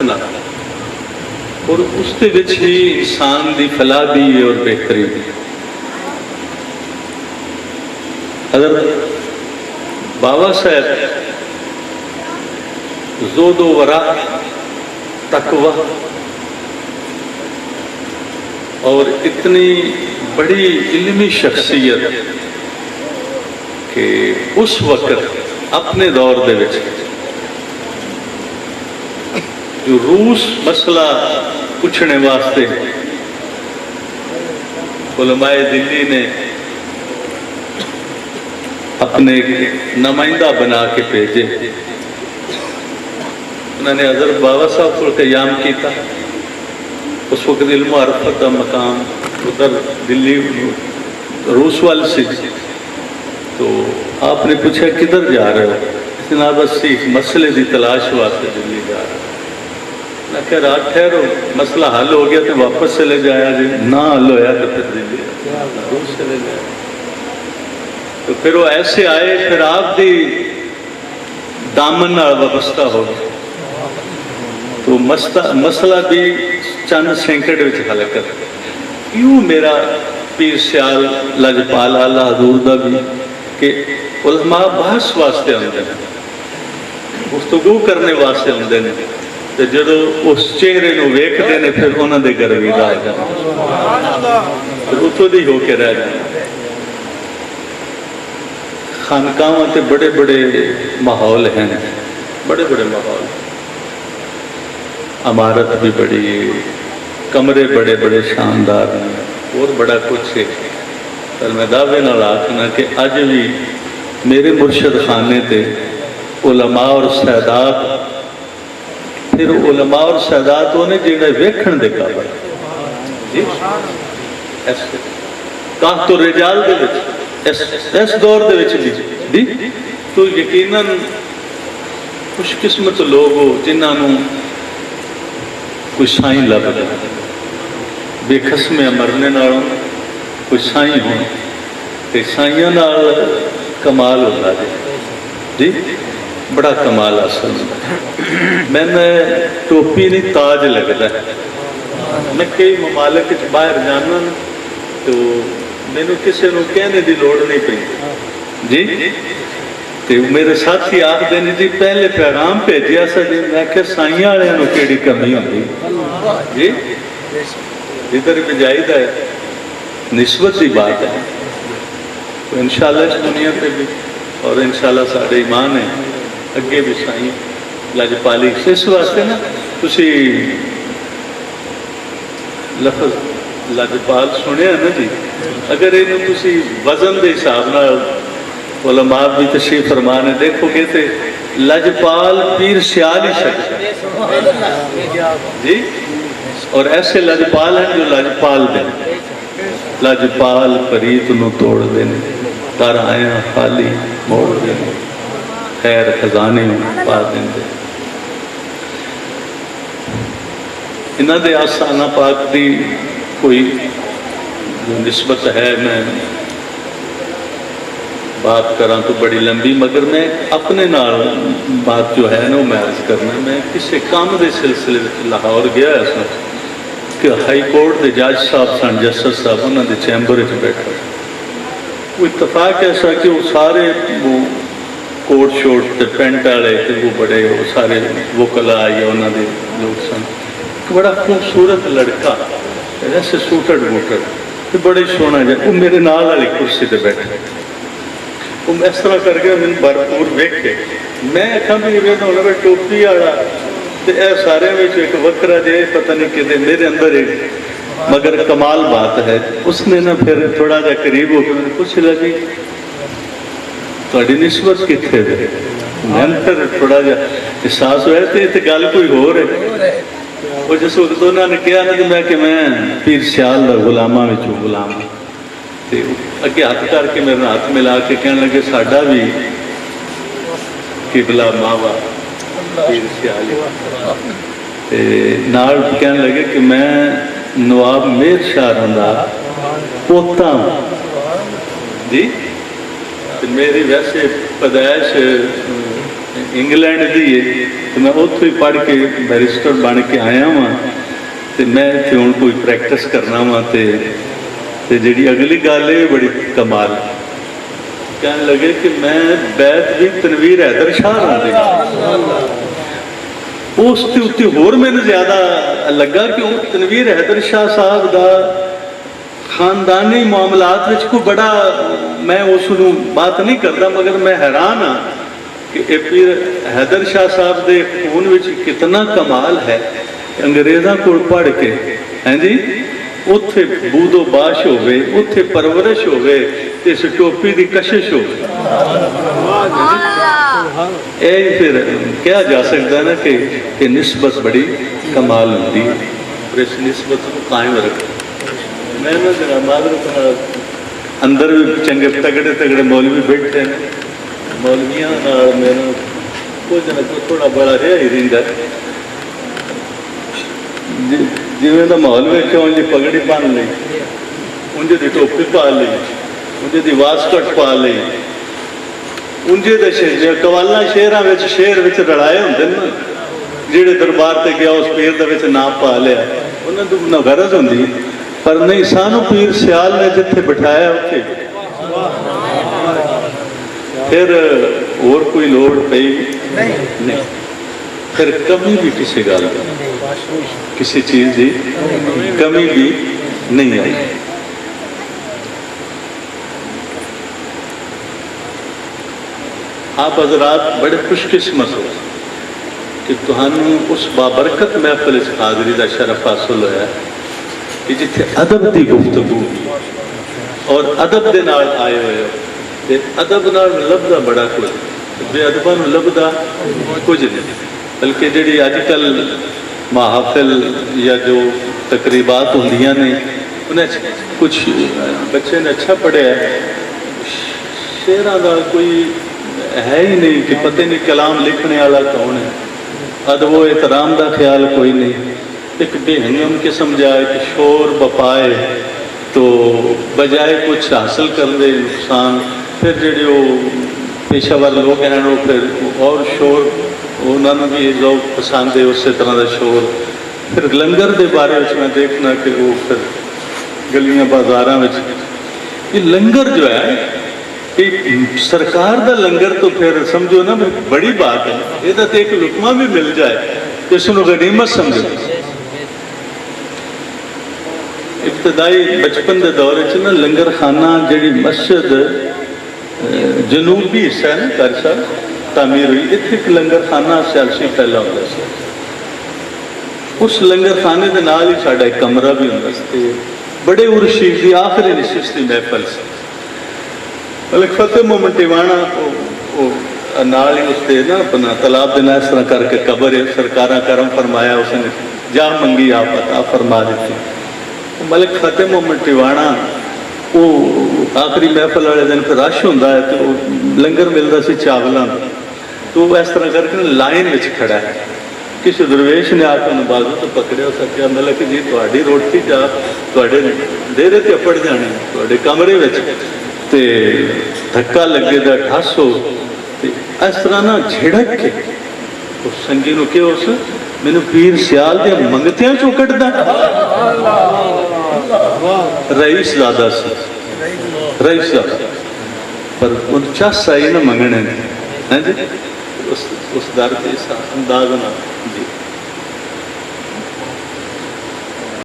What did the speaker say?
ना, और उसके विच ही इंसान की फलाह भी है और बेहतरी भी। अगर बाबा साहब ज़ोदो वरा, तकवा और इतनी बड़ी इल्मी शख्सियत कि उस वक्त अपने दौर दे विच जो रूस मसला पूछने वास्ते उलमाए दिल्ली ने अपने नुमाइंदा बना के भेजे। उन्होंने हज़रत बाबा साहब को क़याम किया। उस वक्त इल्म मारिफत का मकाम उधर दिल्ली रूस वाल से। तो आपने पूछा किधर जा रहे हो? जनाब बस एक मसले की तलाश वास्ते दिल्ली जा रहे हो। मैं कह रात ठहरो, मसला हल हो गया तो वापस चले जाया जी, ना हल होया तो फिर दिल्ली रूस चले जाए। तो फिर वो ऐसे आए, फिर आपकी दामन नाल वाबस्ता हो गया। तो मसला भी चंद सैकड़े में हल कर। यूं मेरा पीर सियाल लजपाल आला हजूर का भी कि उलमा बहस वास्ते आते हैं, गुफ्तगू करने वास्ते आते हैं। तो जो उस चेहरे को वेखते हैं फिर उन्होंने गर्वीदा आ जाता, फिर उतों दी होके रह जाता। खानकावां ते बड़े बड़े माहौल हैं, बड़े बड़े माहौल, इमारत भी बड़ी है, कमरे बड़े बड़े शानदार हैं और बड़ा कुछ है। पर मैं दावे नाल आखना कि अज भी मेरे मुर्शद खाने ते उलमा और सैदात, फिर उलमा और सैदात उन्हें जिहड़े वेखण दे काबिल जी ऐसे काह तो रिजाल दे विच इस दौर दे विच भी तो यकीनन खुशकिस्मत लोग हो जिन्होंने कोई साई लभदा, बेखसमे मरने नालों कोई साई हो, तो साइयां नाल कमाल होता जी, बड़ा कमाल हासिल होता। मैंने टोपी नहीं ताज लगता है। मैं कई ममालिक बाहर जाना तो मैनू किसी को कहने की लोड़ नहीं पई जी। तो मेरे साथी आखते हैं जी पहले पैगाम भेजिया सा जी। मैं क्या साइयां वालियां नूं केड़ी कमी होंदी जी, इधर भी जाइदा है, निस्बत की बात है। तो इंशाअल्लाह इस दुनिया पे भी और इंशाअल्लाह साढ़े ईमान है अगे भी साई लजपाली। इस वास्ते ना तुसी लफज लजपाल सुनिया ना जी, अगर इन्हें तुसी वजन के हिसाब नाल उलमा भी तशरीफ फरमा ने देखोगे तो लजपाल पीर सियाल ही सकता जी। और ऐसे लजपाल हैं जो लजपाल दें, लजपाल परीत नूं तोड़ दें, कर आया खाली मोड़ दें, खैर खजाने पा देंगे। इन्हां दे आसाना पाक की कोई जो निस्बत है, मैं बात करा तो बड़ी लंबी, मगर मैं अपने नाल बात जो है ना मैं अर्ज करना। मैं किसी काम के सिलसिले में लाहौर गया कि हाई कोर्ट के जज साहब सन, जस्टिस साहब, उन्होंने चैंबर च बैठा। वो इतफाक ऐसा कि वो सारे वो कोट शोट ते पेंट वाले वो बड़े वो सारे वकला या उन्होंने लोग सन। एक बड़ा खूबसूरत लड़का ऐसे सूटड वूटड तो बड़े सोहना जा, वो मेरे नाल वाली कुर्सी पर बैठा। वो इस तरह करके मैंने भरपूर वेखे। मैं आखा भी होना टोपी वाला तो यह सारे एक वखरा जे पता नहीं कि मेरे अंदर एक, मगर कमाल बात है उसने ना फिर थोड़ा जा करीब होकर मैंने पूछ लिया जी थोड़ी निस्बत कितने वे। मैंने फिर थोड़ा जा एहसास होया तो गल कोई होर है। वो जिस वक्त उन्होंने कहा ना कि मैं पीर सियाल का गुलामा विचों गुलाम हाँ, तो अगे हथ करके मेरे हाथ मिला के कहने लगे साडा भी किबला मावा पीर सियाल। नाल कहने लगे कि मैं नवाब मेहर शाह का पोता जी। तो मेरी वैसे पैदाइश इंग्लैंड दी है, तो मैं उत्थों ही पढ़ के बैरिस्टर बन के आया वहाँ, तो मैं इत्थे हुण कोई प्रैक्टिस करना वा। तो जी अगली गल ये बड़ी कमाल, कहने लगे कि मैं बैत भी तनवीर हैदर शाह रहा, उस उत्ते होर मैनूं ज़्यादा लगा कि वो तनवीर हैदर शाह साहब का खानदानी मामलात में कोई बड़ा, मैं उसनूं बात नहीं करता, मगर मैं हैरान हाँ कि पीर हैदर शाह साहब के खून में कितना कमाल है। अंग्रेज़ों को पढ़ के, हैं जी, उत्थे बूदो बाश होवे, उत्थे परवरिश होवे, इस टोपी की कशिश हो, फिर कहा जा सकता ना कि निस्बत बड़ी कमाल होती है, और इस निस्बत को कायम रख। मैं ना जरा मादर अंदर भी चंगे तगड़े तगड़े मौलवी बैठे हैं, मौलवियां मेरा कुछ ना कुछ थोड़ा बड़ा रहा ही रहिंदा, जिमें का माहौल में उंज पगड़ी बन ली, उंज की टोपी पा ली, उंज की वास्कट पा ली, उंजे दे कवाला शेरां विच शेर विच रलाए होंदे ना, जिहड़े दरबार ते गया उस पीर दे विच नाम पा लिया, उन्हें तो ना गरज होंदी, पर नहीं सानू पीर सियाल ने जिथे बिठाया उत्थे फिर और कोई लोड़ पई नहीं, फिर कभी भी किसी गल किसी चीज़ की कमी भी नहीं आई। आप हजरात बड़े खुशकिस्मत हो कि तुहानू उस बाबरकत महफिल हाज़री का शरफ हासिल होया कि जिथे अदब की गुफ्तगू और अदब के नाल आए हुए हो, ते अदब नाल लभदा बड़ा कुछ, बेअदबा नूं लभदा कुछ नहीं। बल्कि जी अजकल महाफिल या जो तकरीबात होंदियां ने, उन्हें कुछ बच्चे ने अच्छा पढ़िया, शेरां दा कोई है ही नहीं कि पता नहीं कलाम लिखने वाला कौन है, अदब व एहतराम का ख्याल कोई नहीं। एक बेहंगम किस्म जाए कि शोर बपाए तो बजाय कुछ हासिल करने नुकसान, फिर जो पेशावर लोग हैं वो फिर और शोर, उन्होंने भी लोग पसंद है उस तरह का शोर। फिर लंगर के बारे में मैं देखना कि वो फिर गलियां बाजारां में ये लंगर जो है, ये सरकार का लंगर तो फिर समझो ना बड़ी बात है, ये तो एक लुकमा भी मिल जाए तो इसको गनीमत समझो। इब्तदाई बचपन के दौर च ना लंगर खाना जी मस्जिद जनूबी हिस्सा है ना घर साहब तामीर हुई, इतने एक लंगर खाना सियासी फैला होता है, उस लंगर खाने के नाल ही साडा एक कमरा भी होंदा सी। बड़े उर्शीद की आखिरी नशिश की महफल से मलिक फतेह मोहम्मद टिवाणा नाल ही उसके ना अपना तालाब देना इस तरह करके कबर है, सरकारा करम फरमाया, उसने जा मंगी आप अता फरमा दी। मलिक फतेह मोहम्मद टिवाणा वो आखिरी महफल वाले दिन फिर रश होंदा है तो लंगर मिलता सी चावलों का, तो इस तरह करके लाइन में खड़ा है। किसी दरवेश ने आकर उन्हें बाजू तो पकड़िया, सकिया मलिक जी थोड़ी रोटी जा थोड़े डेरे ते अपड़ जानी, थोड़े कमरे में ते धक्का लगे दा ठस हो, इस तरह ना झिड़क के उस संगी नूं कि उस मैनू पीर सियाल दे मंगतियां चों कढ़दा। रईस ज़ादा सी, रईस ज़ादा, पर उन चस आई ना मंगने, हैं जी, उस दर के अंदाज ना जी।